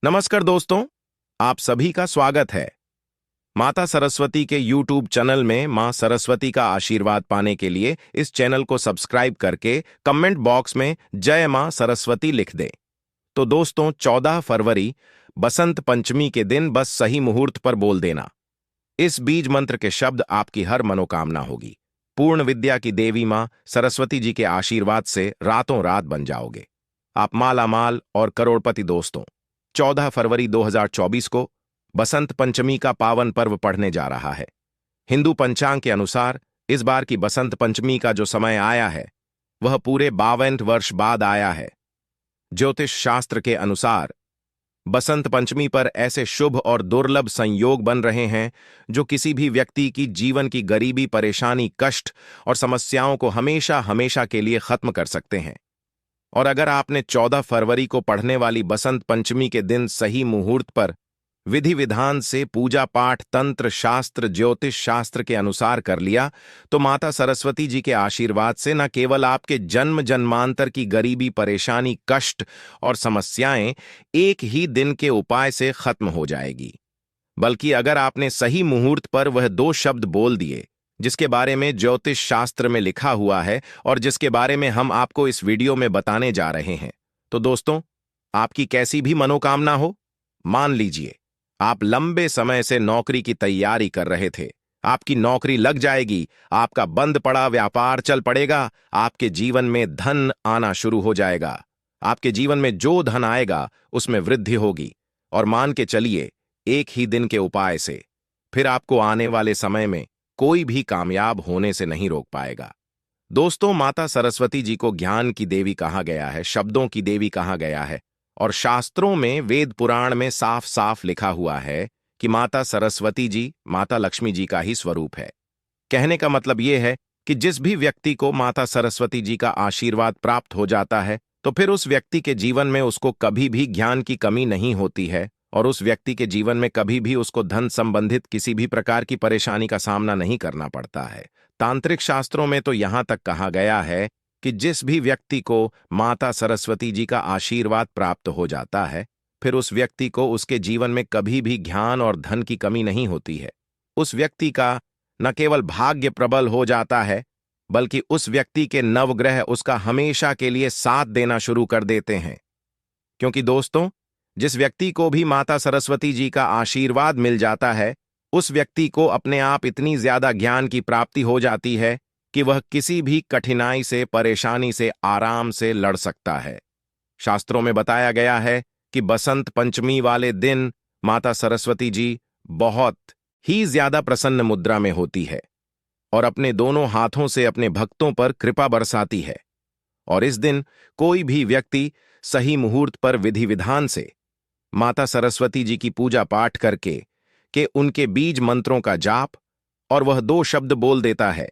नमस्कार दोस्तों, आप सभी का स्वागत है। माता सरस्वती के YouTube चैनल में मां सरस्वती का आशीर्वाद पाने के लिए इस चैनल को सब्सक्राइब करके कमेंट बॉक्स में जय मां सरस्वती लिख दें। तो दोस्तों, 14 फरवरी बसंत पंचमी के दिन बस सही मुहूर्त पर बोल देना। इस बीज मंत्र के शब्द आपकी हर मनोकामना होगी। पूर्ण विद्या की देवी मां सरस्वती जी के आशीर्वाद से रातों रात बन जाओगे। आप माला माल और करोड़पति। दोस्तों, 14 फरवरी 2024 को बसंत पंचमी का पावन पर्व पढ़ने जा रहा है। हिंदू पंचांग के अनुसार इस बार की बसंत पंचमी का जो समय आया है वह पूरे 52 वर्ष बाद आया है। ज्योतिष शास्त्र के अनुसार बसंत पंचमी पर ऐसे शुभ और दुर्लभ संयोग बन रहे हैं जो किसी भी व्यक्ति की जीवन की गरीबी, परेशानी, कष्ट और समस्याओं को हमेशा हमेशा के लिए खत्म कर सकते हैं। और अगर आपने 14 फरवरी को पढ़ने वाली बसंत पंचमी के दिन सही मुहूर्त पर विधि विधान से पूजा पाठ, तंत्र शास्त्र, ज्योतिष शास्त्र के अनुसार कर लिया तो माता सरस्वती जी के आशीर्वाद से न केवल आपके जन्म जन्मांतर की गरीबी, परेशानी, कष्ट और समस्याएं एक ही दिन के उपाय से खत्म हो जाएगी, बल्कि अगर आपने सही मुहूर्त पर वह 2 शब्द बोल दिए जिसके बारे में ज्योतिष शास्त्र में लिखा हुआ है और जिसके बारे में हम आपको इस वीडियो में बताने जा रहे हैं, तो दोस्तों, आपकी कैसी भी मनोकामना हो, मान लीजिए आप लंबे समय से नौकरी की तैयारी कर रहे थे, आपकी नौकरी लग जाएगी, आपका बंद पड़ा व्यापार चल पड़ेगा, आपके जीवन में धन आना शुरू हो जाएगा, आपके जीवन में जो धन आएगा उसमें वृद्धि होगी। और मान के चलिए एक ही दिन के उपाय से फिर आपको आने वाले समय में कोई भी कामयाब होने से नहीं रोक पाएगा। दोस्तों, माता सरस्वती जी को ज्ञान की देवी कहा गया है, शब्दों की देवी कहा गया है और शास्त्रों में, वेद पुराण में साफ साफ लिखा हुआ है कि माता सरस्वती जी माता लक्ष्मी जी का ही स्वरूप है। कहने का मतलब यह है कि जिस भी व्यक्ति को माता सरस्वती जी का आशीर्वाद प्राप्त हो जाता है तो फिर उस व्यक्ति के जीवन में उसको कभी भी ज्ञान की कमी नहीं होती है और उस व्यक्ति के जीवन में कभी भी उसको धन संबंधित किसी भी प्रकार की परेशानी का सामना नहीं करना पड़ता है। तांत्रिक शास्त्रों में तो यहां तक कहा गया है कि जिस भी व्यक्ति को माता सरस्वती जी का आशीर्वाद प्राप्त हो जाता है फिर उस व्यक्ति को उसके जीवन में कभी भी ज्ञान और धन की कमी नहीं होती है। उस व्यक्ति का न केवल भाग्य प्रबल हो जाता है बल्कि उस व्यक्ति के नवग्रह उसका हमेशा के लिए साथ देना शुरू कर देते हैं। क्योंकि दोस्तों, जिस व्यक्ति को भी माता सरस्वती जी का आशीर्वाद मिल जाता है उस व्यक्ति को अपने आप इतनी ज्यादा ज्ञान की प्राप्ति हो जाती है कि वह किसी भी कठिनाई से, परेशानी से आराम से लड़ सकता है। शास्त्रों में बताया गया है कि बसंत पंचमी वाले दिन माता सरस्वती जी बहुत ही ज्यादा प्रसन्न मुद्रा में होती है और अपने दोनों हाथों से अपने भक्तों पर कृपा बरसाती है। और इस दिन कोई भी व्यक्ति सही मुहूर्त पर विधि विधान से माता सरस्वती जी की पूजा पाठ करके उनके बीज मंत्रों का जाप और वह 2 शब्द बोल देता है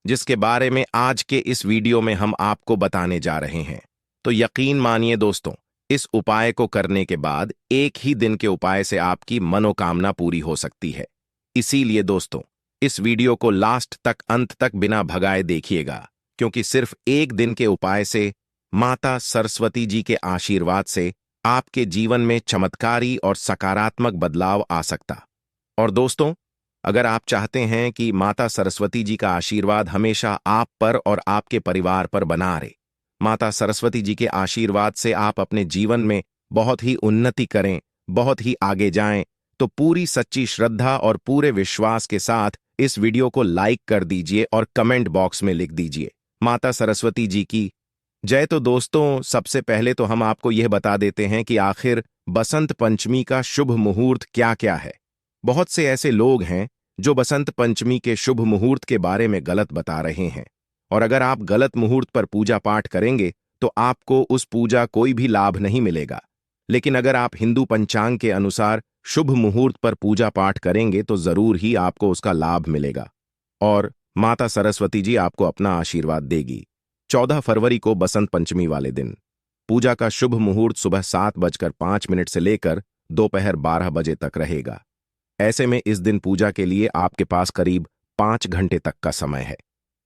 जिसके बारे में आज के इस वीडियो में हम आपको बताने जा रहे हैं। तो यकीन मानिए दोस्तों, इस उपाय को करने के बाद एक ही दिन के उपाय से आपकी मनोकामना पूरी हो सकती है। इसीलिए दोस्तों, इस वीडियो को लास्ट तक, अंत तक बिना भगाए देखिएगा, क्योंकि सिर्फ एक दिन के उपाय से माता सरस्वती जी के आशीर्वाद से आपके जीवन में चमत्कारी और सकारात्मक बदलाव आ सकता। और दोस्तों, अगर आप चाहते हैं कि माता सरस्वती जी का आशीर्वाद हमेशा आप पर और आपके परिवार पर बना रहे, माता सरस्वती जी के आशीर्वाद से आप अपने जीवन में बहुत ही उन्नति करें, बहुत ही आगे जाएं, तो पूरी सच्ची श्रद्धा और पूरे विश्वास के साथ इस वीडियो को लाइक कर दीजिए और कमेंट बॉक्स में लिख दीजिए माता सरस्वती जी की जय। तो दोस्तों, सबसे पहले तो हम आपको यह बता देते हैं कि आखिर बसंत पंचमी का शुभ मुहूर्त क्या क्या है। बहुत से ऐसे लोग हैं जो बसंत पंचमी के शुभ मुहूर्त के बारे में गलत बता रहे हैं और अगर आप गलत मुहूर्त पर पूजा पाठ करेंगे तो आपको उस पूजा कोई भी लाभ नहीं मिलेगा। लेकिन अगर आप हिंदू पंचांग के अनुसार शुभ मुहूर्त पर पूजा पाठ करेंगे तो जरूर ही आपको उसका लाभ मिलेगा और माता सरस्वती जी आपको अपना आशीर्वाद देगी। 14 फरवरी को बसंत पंचमी वाले दिन पूजा का शुभ मुहूर्त सुबह 7:05 से लेकर दोपहर 12 बजे तक रहेगा। ऐसे में इस दिन पूजा के लिए आपके पास करीब 5 घंटे तक का समय है।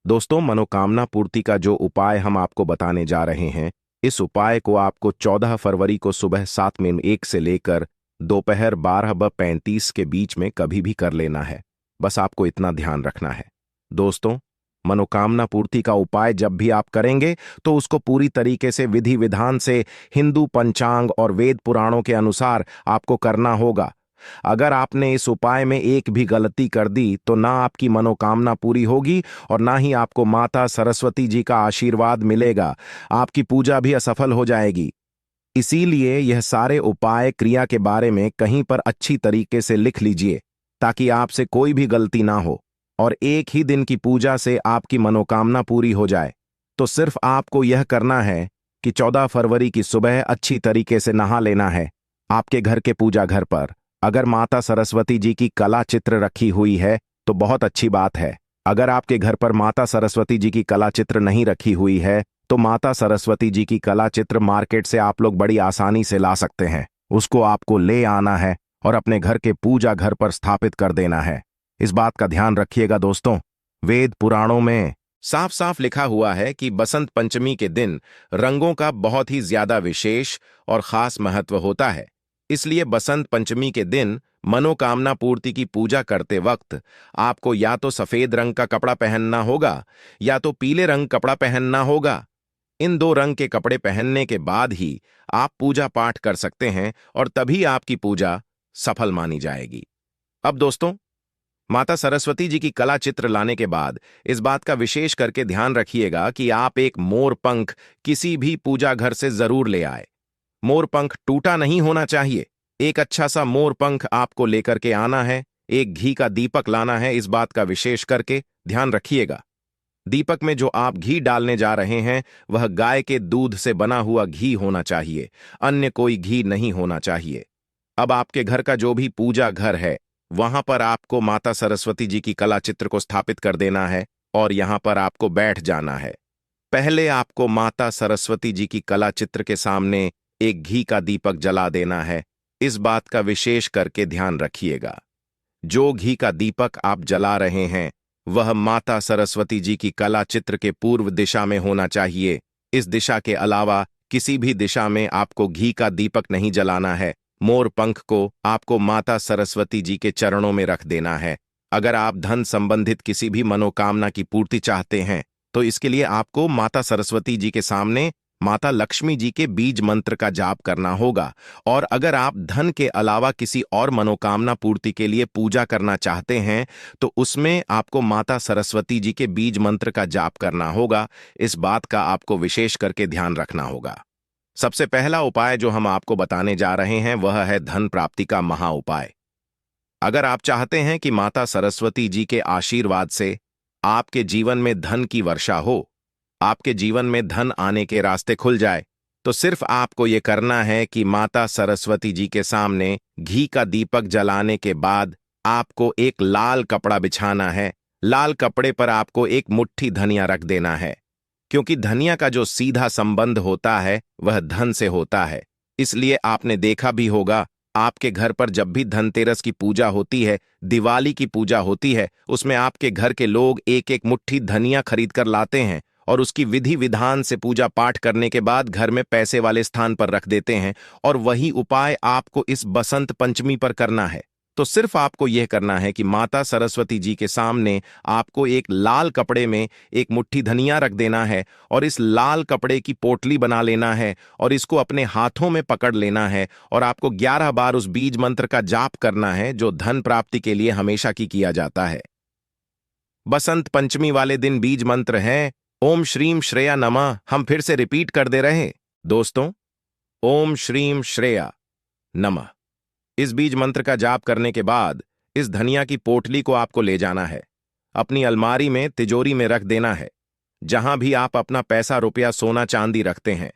दोस्तों, मनोकामना पूर्ति का जो उपाय हम आपको बताने जा रहे हैं इस उपाय को आपको 14 फरवरी को सुबह 7:01 से लेकर दोपहर 12:35 के बीच में कभी भी कर लेना है। बस आपको इतना ध्यान रखना है। दोस्तों, मनोकामना पूर्ति का उपाय जब भी आप करेंगे तो उसको पूरी तरीके से विधि विधान से हिंदू पंचांग और वेद पुराणों के अनुसार आपको करना होगा। अगर आपने इस उपाय में एक भी गलती कर दी तो ना आपकी मनोकामना पूरी होगी और ना ही आपको माता सरस्वती जी का आशीर्वाद मिलेगा। आपकी पूजा भी असफल हो जाएगी। इसीलिए यह सारे उपाय क्रिया के बारे में कहीं पर अच्छी तरीके से लिख लीजिए ताकि आपसे कोई भी गलती ना हो और एक ही दिन की पूजा से आपकी मनोकामना पूरी हो जाए। तो सिर्फ आपको यह करना है कि 14 फरवरी की सुबह अच्छी तरीके से नहा लेना है। आपके घर के पूजा घर पर अगर माता सरस्वती जी की कला चित्र रखी हुई है तो बहुत अच्छी बात है। अगर आपके घर पर माता सरस्वती जी की कला चित्र नहीं रखी हुई है तो माता सरस्वती जी की कला चित्र मार्केट से आप लोग बड़ी आसानी से ला सकते हैं। उसको आपको ले आना है और अपने घर के पूजा घर पर स्थापित कर देना है। इस बात का ध्यान रखिएगा दोस्तों, वेद पुराणों में साफ साफ लिखा हुआ है कि बसंत पंचमी के दिन रंगों का बहुत ही ज्यादा विशेष और खास महत्व होता है। इसलिए बसंत पंचमी के दिन मनोकामना पूर्ति की पूजा करते वक्त आपको या तो सफेद रंग का कपड़ा पहनना होगा या तो पीले रंग कपड़ा पहनना होगा। इन दो रंग के कपड़े पहनने के बाद ही आप पूजा पाठ कर सकते हैं और तभी आपकी पूजा सफल मानी जाएगी। अब दोस्तों, माता सरस्वती जी की कला चित्र लाने के बाद इस बात का विशेष करके ध्यान रखिएगा कि आप एक मोर पंख किसी भी पूजा घर से जरूर ले आए। मोर पंख टूटा नहीं होना चाहिए। एक अच्छा सा मोर पंख आपको लेकर के आना है। एक घी का दीपक लाना है। इस बात का विशेष करके ध्यान रखिएगा। दीपक में जो आप घी डालने जा रहे हैं वह गाय के दूध से बना हुआ घी होना चाहिए, अन्य कोई घी नहीं होना चाहिए। अब आपके घर का जो भी पूजा घर है वहां पर आपको माता सरस्वती जी की कला चित्र को स्थापित कर देना है और यहां पर आपको बैठ जाना है। पहले आपको माता सरस्वती जी की कला चित्र के सामने एक घी का दीपक जला देना है। इस बात का विशेष करके ध्यान रखिएगा। जो घी का दीपक आप जला रहे हैं वह माता सरस्वती जी की कला चित्र के पूर्व दिशा में होना चाहिए। इस दिशा के अलावा किसी भी दिशा में आपको घी का दीपक नहीं जलाना है। मोर पंख को आपको माता सरस्वती जी के चरणों में रख देना है। अगर आप धन संबंधित किसी भी मनोकामना की पूर्ति चाहते हैं तो इसके लिए आपको माता सरस्वती जी के सामने माता लक्ष्मी जी के बीज मंत्र का जाप करना होगा। और अगर आप धन के अलावा किसी और मनोकामना पूर्ति के लिए पूजा करना चाहते हैं तो उसमें आपको माता सरस्वती जी के बीज मंत्र का जाप करना होगा। इस बात का आपको विशेष करके ध्यान रखना होगा। सबसे पहला उपाय जो हम आपको बताने जा रहे हैं वह है धन प्राप्ति का महा उपाय। अगर आप चाहते हैं कि माता सरस्वती जी के आशीर्वाद से आपके जीवन में धन की वर्षा हो, आपके जीवन में धन आने के रास्ते खुल जाए, तो सिर्फ आपको यह करना है कि माता सरस्वती जी के सामने घी का दीपक जलाने के बाद आपको एक लाल कपड़ा बिछाना है। लाल कपड़े पर आपको एक मुट्ठी धनिया रख देना है, क्योंकि धनिया का जो सीधा संबंध होता है वह धन से होता है। इसलिए आपने देखा भी होगा, आपके घर पर जब भी धनतेरस की पूजा होती है, दिवाली की पूजा होती है, उसमें आपके घर के लोग एक एक मुट्ठी धनिया खरीद कर लाते हैं और उसकी विधि विधान से पूजा पाठ करने के बाद घर में पैसे वाले स्थान पर रख देते हैं। और वही उपाय आपको इस बसंत पंचमी पर करना है। तो सिर्फ आपको यह करना है कि माता सरस्वती जी के सामने आपको एक लाल कपड़े में एक मुट्ठी धनिया रख देना है और इस लाल कपड़े की पोटली बना लेना है और इसको अपने हाथों में पकड़ लेना है और आपको 11 बार उस बीज मंत्र का जाप करना है जो धन प्राप्ति के लिए हमेशा की किया जाता है। बसंत पंचमी वाले दिन बीज मंत्र है ओम श्रीम श्रेया नमः। हम फिर से रिपीट कर दे रहे दोस्तों, ओम श्रीम श्रेया नमः। इस बीज मंत्र का जाप करने के बाद इस धनिया की पोटली को आपको ले जाना है, अपनी अलमारी में तिजोरी में रख देना है, जहां भी आप अपना पैसा रुपया सोना चांदी रखते हैं।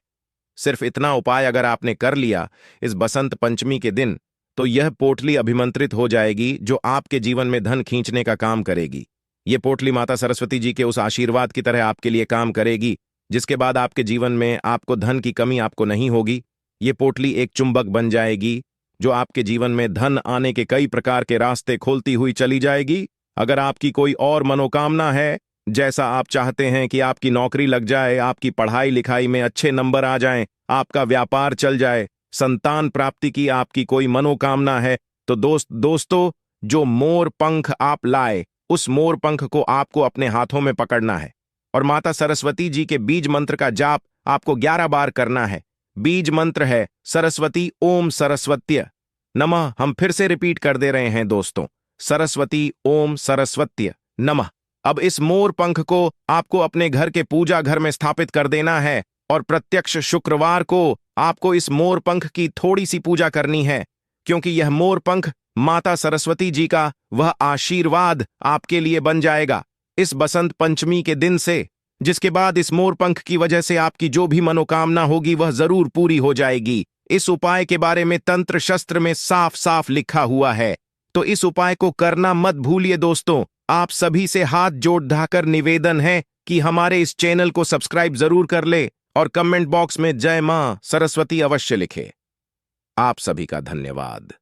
सिर्फ इतना उपाय अगर आपने कर लिया इस बसंत पंचमी के दिन तो यह पोटली अभिमंत्रित हो जाएगी जो आपके जीवन में धन खींचने का काम करेगी। ये पोटली माता सरस्वती जी के उस आशीर्वाद की तरह आपके लिए काम करेगी, जिसके बाद आपके जीवन में आपको धन की कमी आपको नहीं होगी। ये पोटली एक चुंबक बन जाएगी जो आपके जीवन में धन आने के कई प्रकार के रास्ते खोलती हुई चली जाएगी। अगर आपकी कोई और मनोकामना है जैसा आप चाहते हैं कि आपकी नौकरी लग जाए, आपकी पढ़ाई लिखाई में अच्छे नंबर आ जाएं, आपका व्यापार चल जाए, संतान प्राप्ति की आपकी कोई मनोकामना है, तो दोस्तों जो मोर पंख आप लाए, उस मोर पंख को आपको अपने हाथों में पकड़ना है और माता सरस्वती जी के बीज मंत्र का जाप आपको 11 बार करना है। बीज मंत्र है सरस्वती ओम सरस्वत्य नमः। हम फिर से रिपीट कर दे रहे हैं दोस्तों, सरस्वती ओम सरस्वत्य नमः। अब इस मोर पंख को आपको अपने घर के पूजा घर में स्थापित कर देना है और प्रत्यक्ष शुक्रवार को आपको इस मोर पंख की थोड़ी सी पूजा करनी है, क्योंकि यह मोर पंख माता सरस्वती जी का वह आशीर्वाद आपके लिए बन जाएगा इस बसंत पंचमी के दिन से, जिसके बाद इस मोर पंख की वजह से आपकी जो भी मनोकामना होगी वह जरूर पूरी हो जाएगी। इस उपाय के बारे में तंत्र शस्त्र में साफ साफ लिखा हुआ है, तो इस उपाय को करना मत भूलिए दोस्तों। आप सभी से हाथ जोड़ ढाकर निवेदन है कि हमारे इस चैनल को सब्सक्राइब जरूर कर ले और कमेंट बॉक्स में जय मां सरस्वती अवश्य लिखे। आप सभी का धन्यवाद।